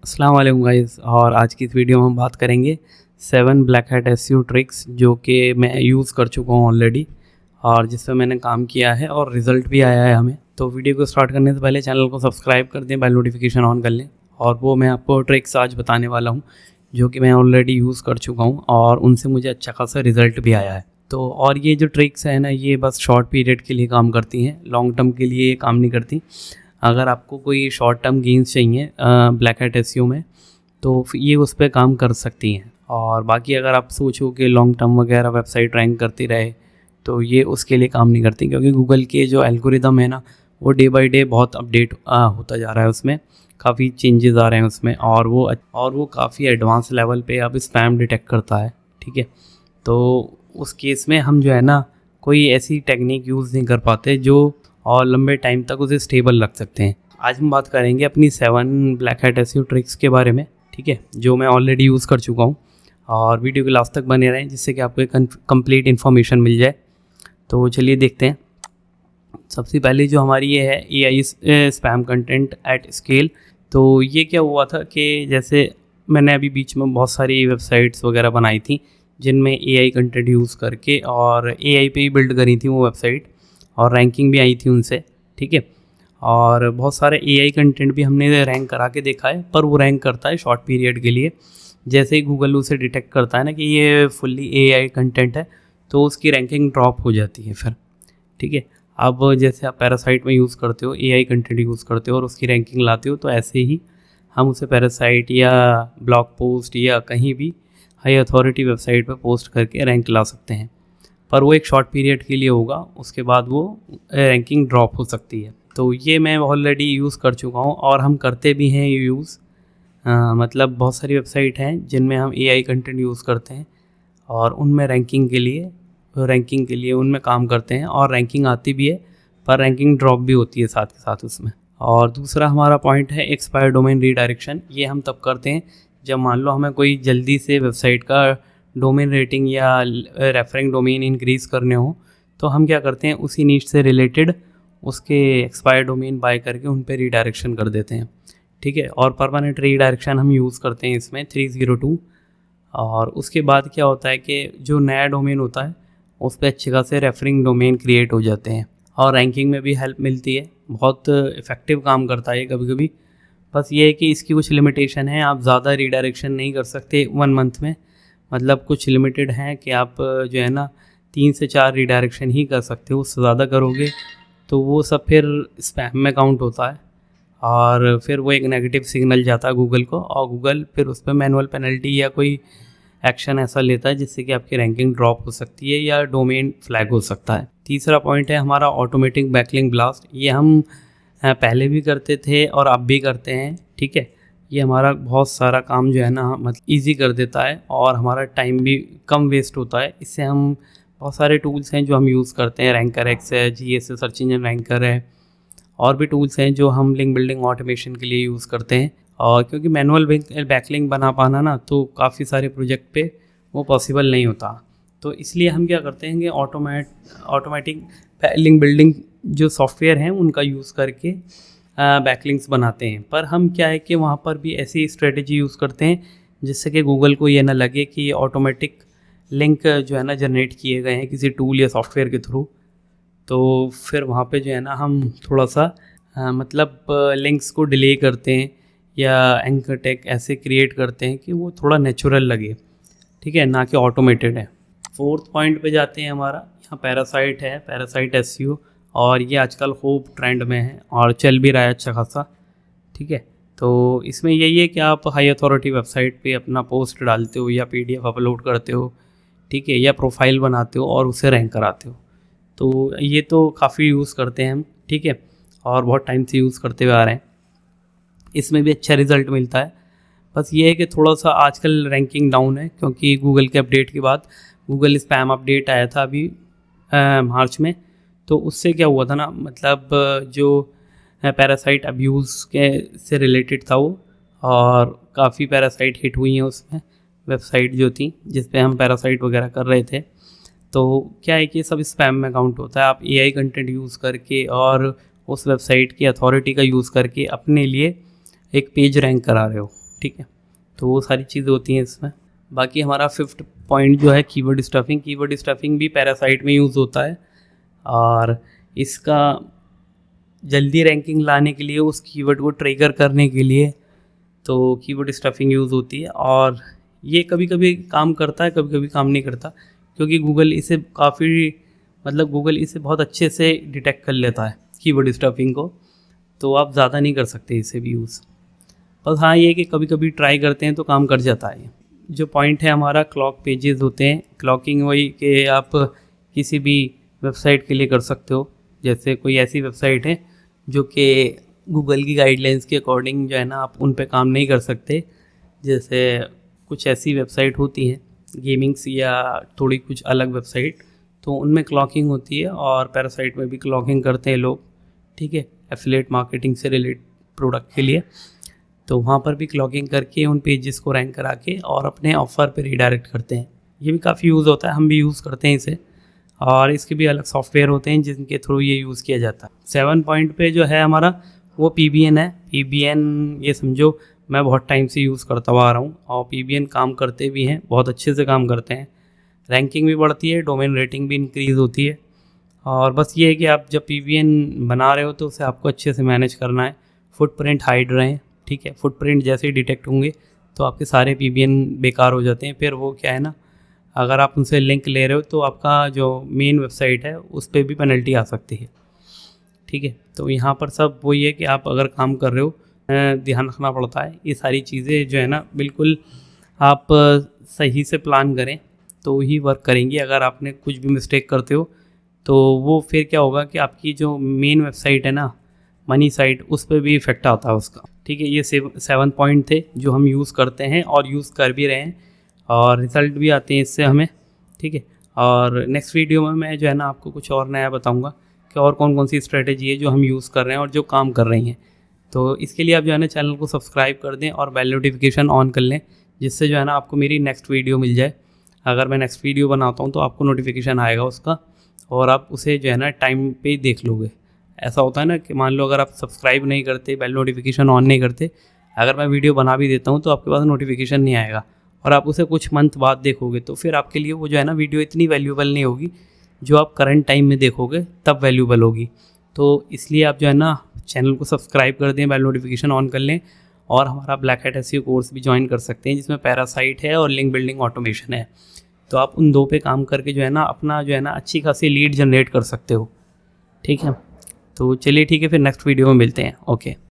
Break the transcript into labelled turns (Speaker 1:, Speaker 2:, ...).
Speaker 1: अस्सलाम वालेकुम गाइस। और आज की इस वीडियो में हम बात करेंगे 7 ब्लैक हैट एसईओ ट्रिक्स जो कि मैं यूज़ कर चुका हूँ ऑलरेडी और जिस पे मैंने काम किया है और रिज़ल्ट भी आया है हमें। तो वीडियो को स्टार्ट करने से पहले चैनल को सब्सक्राइब कर दें, बेल नोटिफिकेशन ऑन कर लें। और वो मैं आपको ट्रिक्स आज बताने वाला हूँ जो कि मैं ऑलरेडी यूज़ कर चुका हूँ और उनसे मुझे अच्छा खासा रिज़ल्ट भी आया है। तो और ये जो ट्रिक्स है ना, ये बस शॉर्ट पीरियड के लिए काम करती हैं, लॉन्ग टर्म के लिए काम नहीं करती। अगर आपको कोई शॉर्ट टर्म गेंस चाहिए ब्लैक हैट एसईओ में तो ये उस पर काम कर सकती हैं। और बाकी अगर आप सोचो कि लॉन्ग टर्म वगैरह वेबसाइट रैंक करती रहे तो ये उसके लिए काम नहीं करती, क्योंकि गूगल के जो एल्गोरिदम है ना वो डे बाय डे बहुत अपडेट होता जा रहा है, उसमें काफ़ी चेंजेस आ रहे हैं उसमें। और वो काफ़ी एडवांस लेवल पे अब स्पैम डिटेक्ट करता है। ठीक है, तो उस केस में हम जो है ना कोई ऐसी टेक्निक यूज़ नहीं कर पाते जो और लंबे टाइम तक उसे स्टेबल रख सकते हैं। आज हम बात करेंगे अपनी 7 ब्लैक हैट एसईओ ट्रिक्स के बारे में, ठीक है, जो मैं ऑलरेडी यूज़ कर चुका हूँ। और वीडियो के लास्ट तक बने रहें जिससे कि आपको एक कंप्लीट इन्फॉर्मेशन मिल जाए। तो चलिए देखते हैं। सबसे पहले जो हमारी ये है AI spam content at scale. तो ये क्या हुआ था कि जैसे मैंने अभी बीच में बहुत सारी वेबसाइट्स वगैरह बनाई थी जिनमें AI कंटेंट यूज़ करके और AI पे ही बिल्ड करी थी वो वेबसाइट और रैंकिंग भी आई थी उनसे। ठीक है, और बहुत सारे AI कंटेंट भी हमने रैंक करा के देखा है, पर वो रैंक करता है शॉर्ट पीरियड के लिए। जैसे ही गूगल उसे डिटेक्ट करता है ना कि ये फुल्ली AI कंटेंट है तो उसकी रैंकिंग ड्रॉप हो जाती है फिर। ठीक है, अब जैसे आप पैरासाइट में यूज़ करते हो, AI कंटेंट यूज़ करते हो और उसकी रैंकिंग लाते हो, तो ऐसे ही हम उसे पैरासाइट या ब्लॉग पोस्ट या कहीं भी हाई अथॉरिटी वेबसाइट पर पोस्ट करके रैंक ला सकते हैं। पर वो एक शॉर्ट पीरियड के लिए होगा, उसके बाद वो रैंकिंग ड्रॉप हो सकती है। तो ये मैं ऑलरेडी यूज़ कर चुका हूँ और हम करते भी हैं ये यूज़। मतलब बहुत सारी वेबसाइट हैं जिनमें हम AI कंटेंट यूज़ करते हैं और उनमें रैंकिंग के लिए उनमें काम करते हैं और रैंकिंग आती भी है, पर रैंकिंग ड्रॉप भी होती है साथ के साथ उसमें। और दूसरा हमारा पॉइंट है एक्सपायर डोमेन रीडायरेक्शन। ये हम तब करते हैं जब मान लो हमें कोई जल्दी से वेबसाइट का डोमेन रेटिंग या रेफरिंग डोमेन इंक्रीज़ करने हो, तो हम क्या करते हैं उसी नीश से रिलेटेड उसके एक्सपायर डोमेन बाय करके उन पे रीडायरेक्शन कर देते हैं। ठीक है, और परमानेंट रीडायरेक्शन हम यूज़ करते हैं इसमें 302। और उसके बाद क्या होता है कि जो नया डोमेन होता है उस पर अच्छे खासे रेफरिंग डोमेन क्रिएट हो जाते हैं और रैंकिंग में भी हेल्प मिलती है। बहुत इफ़ेक्टिव काम करता है कभी कभी। बस ये है कि इसकी कुछ लिमिटेशन है, आप ज़्यादा रीडायरेक्शन नहीं कर सकते 1 मंथ में। मतलब कुछ लिमिटेड हैं कि आप जो है ना 3 से 4 रीडायरेक्शन ही कर सकते हो, उससे ज़्यादा करोगे तो वो सब फिर स्पैम में काउंट होता है और फिर वो एक नेगेटिव सिग्नल जाता है गूगल को, और गूगल फिर उस पर मैनुअल पेनल्टी या कोई एक्शन ऐसा लेता है जिससे कि आपकी रैंकिंग ड्रॉप हो सकती है या डोमेन फ्लैग हो सकता है। तीसरा पॉइंट है हमारा ऑटोमेटिक बैकलिंक ब्लास्ट। ये हम पहले भी करते थे और अब भी करते हैं। ठीक है, ये हमारा बहुत सारा काम जो है ना मतलब ईजी कर देता है और हमारा टाइम भी कम वेस्ट होता है। इससे हम बहुत सारे टूल्स हैं जो हम यूज़ करते हैं, रैंकर एक्स है, GS सर्च इंजन रैंकर है, और भी टूल्स हैं जो हम लिंक बिल्डिंग ऑटोमेशन के लिए यूज़ करते हैं। और क्योंकि मैनुअल बैकलिंक बना पाना ना तो काफ़ी सारे प्रोजेक्ट पे वो पॉसिबल नहीं होता, तो इसलिए हम क्या करते हैं कि ऑटोमेटिक लिंक बिल्डिंग जो सॉफ्टवेयर हैं उनका यूज़ करके बैकलिंक्स बनाते हैं। पर हम क्या है कि वहाँ पर भी ऐसी स्ट्रेटजी यूज़ करते हैं जिससे कि गूगल को ये ना लगे कि ऑटोमेटिक लिंक जो है ना जनरेट किए गए हैं किसी टूल या सॉफ्टवेयर के थ्रू। तो फिर वहाँ पे जो है ना हम थोड़ा सा मतलब लिंक्स को डिले करते हैं या एंकर टैग ऐसे क्रिएट करते हैं कि वो थोड़ा नेचुरल लगे। ठीक है, ना कि ऑटोमेटेड है। 4th पॉइंट पे जाते हैं हमारा, यहाँ पैरासाइट है, पैरासाइट एसईओ, और ये आजकल खूब ट्रेंड में है और चल भी रहा है अच्छा खासा। ठीक है, तो इसमें यही है कि आप हाई अथॉरिटी वेबसाइट पे अपना पोस्ट डालते हो या PDF अपलोड करते हो, ठीक है, या प्रोफाइल बनाते हो और उसे रैंक कराते हो। तो ये तो काफ़ी यूज़ करते हैं हम। ठीक है, और बहुत टाइम से यूज़ करते हुए आ रहे हैं, इसमें भी अच्छा रिज़ल्ट मिलता है। बस ये है कि थोड़ा सा आजकल रैंकिंग डाउन है क्योंकि गूगल के अपडेट के बाद गूगल स्पैम अपडेट आया था अभी मार्च में। तो उससे क्या हुआ था ना, मतलब जो पैरासाइट अब्यूज़ के से रिलेटेड था वो, और काफ़ी पैरासाइट हिट हुई हैं उसमें, वेबसाइट जो थी जिस पे हम पैरासाइट वगैरह कर रहे थे। तो क्या है कि सब स्पैम में काउंट होता है। आप AI कंटेंट यूज़ करके और उस वेबसाइट की अथॉरिटी का यूज़ करके अपने लिए एक पेज रैंक करा रहे हो। ठीक है। तो वो सारी चीज़ें होती हैं इसमें। बाकी हमारा 5th पॉइंट जो है कीवर्ड स्टफिंग। कीवर्ड स्टफिंग भी पैरासाइट में यूज़ होता है और इसका जल्दी रैंकिंग लाने के लिए, उस कीवर्ड को ट्रिगर करने के लिए तो कीवर्ड स्टफिंग यूज़ होती है। और ये कभी कभी काम करता है, कभी कभी काम नहीं करता, क्योंकि गूगल इसे गूगल इसे बहुत अच्छे से डिटेक्ट कर लेता है कीवर्ड स्टफिंग को। तो आप ज़्यादा नहीं कर सकते इसे भी यूज़। बस हाँ, ये कि कभी कभी ट्राई करते हैं तो काम कर जाता है। जो पॉइंट है हमारा, क्लॉक पेजेस होते हैं। क्लॉकिंग वही कि आप किसी भी वेबसाइट के लिए कर सकते हो। जैसे कोई ऐसी वेबसाइट है जो कि गूगल की गाइडलाइंस के अकॉर्डिंग जो है ना, आप उन पे काम नहीं कर सकते। जैसे कुछ ऐसी वेबसाइट होती हैं गेमिंग्स या थोड़ी कुछ अलग वेबसाइट, तो उनमें क्लॉकिंग होती है और पैरासाइट में भी क्लॉकिंग करते हैं लोग, ठीक है, एफिलिएट मार्केटिंग से रिलेटेड प्रोडक्ट के लिए। तो वहाँ पर भी क्लॉकिंग करके उन पेजेस को रैंक करा के और अपने ऑफ़र पे रीडायरेक्ट करते हैं। ये भी काफ़ी यूज़ होता है, हम भी यूज़ करते हैं इसे। और इसके भी अलग सॉफ्टवेयर होते हैं जिनके थ्रू ये यूज़ किया जाता है। 7 पॉइंट पे जो है हमारा वो PBN है। PBN ये समझो मैं बहुत टाइम से यूज़ करता हुआ आ रहा हूँ और PBN काम करते भी हैं, बहुत अच्छे से काम करते हैं। रैंकिंग भी बढ़ती है, डोमेन रेटिंग भी इंक्रीज़ होती है। और बस ये है कि आप जब PBN बना रहे हो तो उसे आपको अच्छे से मैनेज करना है। फुटप्रिंट हाइड रहें, ठीक है। फुटप्रिंट जैसे ही डिटेक्ट होंगे तो आपके सारे PBN बेकार हो जाते हैं। फिर वो क्या है ना, अगर आप उनसे लिंक ले रहे हो तो आपका जो मेन वेबसाइट है उस पर भी पेनल्टी आ सकती है, ठीक है। तो यहाँ पर सब वही है कि आप अगर काम कर रहे हो ध्यान रखना पड़ता है। ये सारी चीज़ें जो है ना, बिल्कुल आप सही से प्लान करें तो ही वर्क करेंगी। अगर आपने कुछ भी मिस्टेक करते हो तो वो फिर क्या होगा कि आपकी जो मेन वेबसाइट है ना, मनी साइट, उस पर भी इफ़ेक्ट आता है उसका, ठीक है। ये 7 पॉइंट थे जो हम यूज़ करते हैं और यूज़ कर भी रहे हैं और रिज़ल्ट भी आते हैं इससे हमें, ठीक है। और नेक्स्ट वीडियो में मैं जो है ना आपको कुछ और नया बताऊंगा कि और कौन कौन सी स्ट्रेटेजी है जो हम यूज़ कर रहे हैं और जो काम कर रही हैं। तो इसके लिए आप जो है ना चैनल को सब्सक्राइब कर दें और बेल नोटिफिकेशन ऑन कर लें, जिससे जो है ना आपको मेरी नेक्स्ट वीडियो मिल जाए। अगर मैं नेक्स्ट वीडियो बनाता हूँ तो आपको नोटिफिकेशन आएगा उसका और आप उसे जो है ना टाइम पे ही देख लोगे। ऐसा होता है ना कि मान लो अगर आप सब्सक्राइब नहीं करते, बेल नोटिफिकेशन ऑन नहीं करते, अगर मैं वीडियो बना भी देता हूँ तो आपके पास नोटिफिकेशन नहीं आएगा और आप उसे कुछ मंथ बाद देखोगे तो फिर आपके लिए वो जो है ना वीडियो इतनी वैल्यूएबल नहीं होगी। जो आप करंट टाइम में देखोगे तब वैल्यूएबल होगी। तो इसलिए आप जो है ना चैनल को सब्सक्राइब कर दें, बेल नोटिफिकेशन ऑन कर लें और हमारा ब्लैक हैट SEO कोर्स भी ज्वाइन कर सकते हैं जिसमें पैरासाइट है और लिंक बिल्डिंग ऑटोमेशन है। तो आप उन 2 पे काम करके जो है ना अपना जो है ना अच्छी खासी लीड जनरेट कर सकते हो, ठीक है। तो चलिए ठीक है, फिर नेक्स्ट वीडियो में मिलते हैं। ओके।